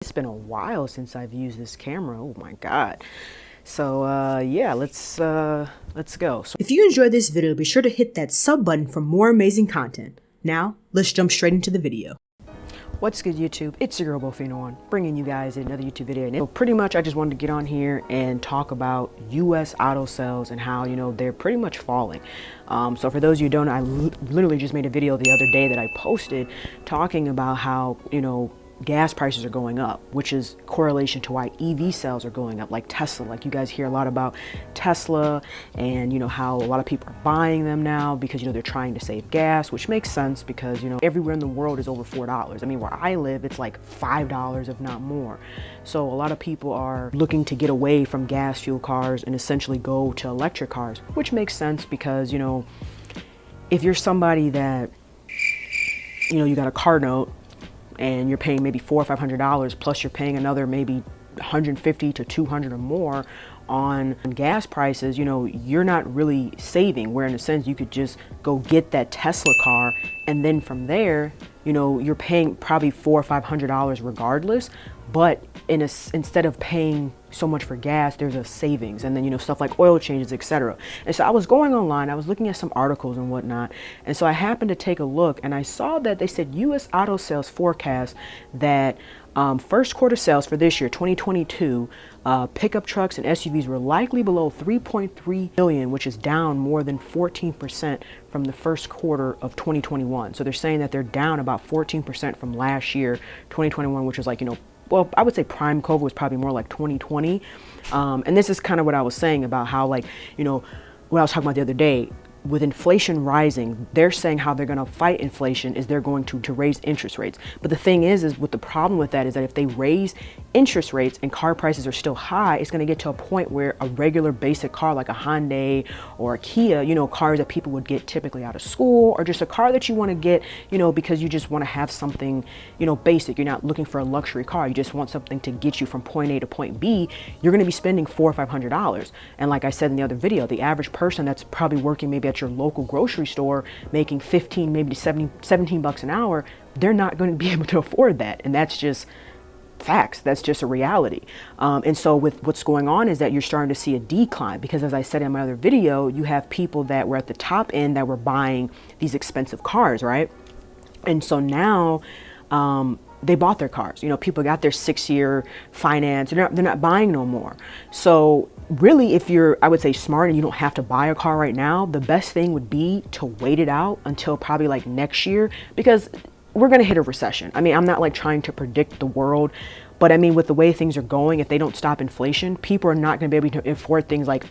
It's been a while since I've used this camera. Oh my God. So yeah, let's go. If you enjoyed this video, be sure to hit that sub button for more amazing content. Now, let's jump straight into the video. What's good, YouTube? It's your girl Bofino1, bringing you guys another YouTube video. And so pretty much I just wanted to get on here and talk about US auto sales and how, they're pretty much falling. So for those of you who don't know, I literally just made a video the other day that I posted talking about how, gas prices are going up, which is correlation to why EV sales are going up, like Tesla. Like you guys hear a lot about Tesla and how a lot of people are buying them now because they're trying to save gas, which makes sense because everywhere in the world is over $4. I mean, where I live it's like $5 if not more. So a lot of people are looking to get away from gas fuel cars and essentially go to electric cars, which makes sense because if you're somebody that you got a car note and you're paying maybe $400 or $500 plus you're paying another maybe 150 to 200 or more on gas prices, you're not really saving, where in a sense you could just go get that Tesla car and then from there you're paying probably $400 or $500 regardless, but instead of paying so much for gas, there's a savings, and then stuff like oil changes, etc. And so I was going online, I was looking at some articles and whatnot, and so I happened to take a look and I saw that they said US auto sales forecast that first quarter sales for this year, 2022, pickup trucks and SUVs were likely below 3.3 million, which is down more than 14% from the first quarter of 2021. So they're saying that they're down about 14% from last year, 2021, which was like, well, I would say prime COVID was probably more like 2020. And this is kind of what I was saying about how, like, what I was talking about the other day, with inflation rising, they're saying how they're going to fight inflation is they're going to raise interest rates. But the thing is what the problem with that is that if they raise interest rates and car prices are still high, it's going to get to a point where a regular basic car like a Hyundai or a Kia, cars that people would get typically out of school, or just a car that you want to get, because you just want to have something, basic. You're not looking for a luxury car. You just want something to get you from point A to point B. You're going to be spending $400 or $500. And like I said in the other video, the average person that's probably working maybe at your local grocery store making 15, maybe 17 bucks an hour, they're not going to be able to afford that. And that's just facts. That's just a reality. And so with what's going on is that you're starting to see a decline because, as I said in my other video, you have people that were at the top end that were buying these expensive cars, right? And so now they bought their cars. People got their 6-year finance. They're not buying no more. So really, if you're, I would say, smart and you don't have to buy a car right now, the best thing would be to wait it out until probably like next year, because we're going to hit a recession. I mean, I'm not like trying to predict the world, but I mean, with the way things are going, if they don't stop inflation, people are not going to be able to afford things like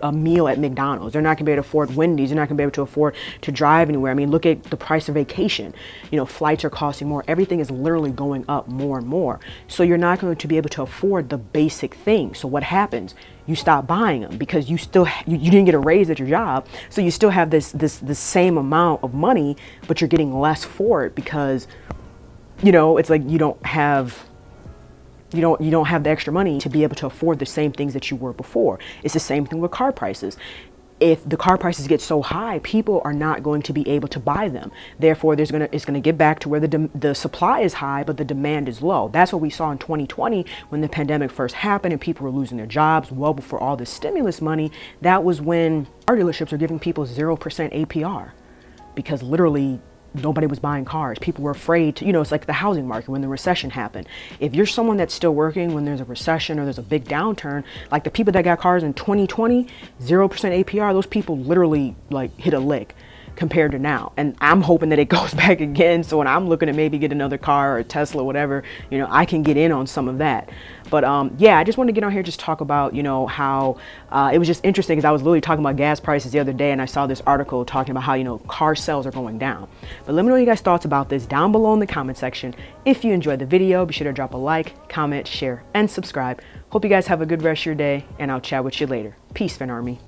a meal at McDonald's. They're not going to be able to afford Wendy's. They're not going to be able to afford to drive anywhere. I mean, look at the price of vacation. Flights are costing more. Everything is literally going up more and more. So you're not going to be able to afford the basic things. So what happens? You stop buying them because you didn't get a raise at your job. So you still have this same amount of money, but you're getting less for it because, it's like you don't have the extra money to be able to afford the same things that you were before. It's the same thing with car prices. If the car prices get so high, people are not going to be able to buy them. Therefore, it's going to get back to where the supply is high, but the demand is low. That's what we saw in 2020 when the pandemic first happened and people were losing their jobs well before all this stimulus money. That was when car dealerships are giving people 0% APR because literally nobody was buying cars. People were afraid to, it's like the housing market when the recession happened. If you're someone that's still working when there's a recession or there's a big downturn, like the people that got cars in 2020, 0% APR, those people literally like hit a lick compared to now. And I'm hoping that it goes back again. So when I'm looking to maybe get another car or a Tesla, whatever, I can get in on some of that. But yeah, I just wanted to get on here, just talk about, how it was just interesting because I was literally talking about gas prices the other day and I saw this article talking about how, car sales are going down. But let me know your guys' thoughts about this down below in the comment section. If you enjoyed the video, be sure to drop a like, comment, share, and subscribe. Hope you guys have a good rest of your day, and I'll chat with you later. Peace, Fan Army.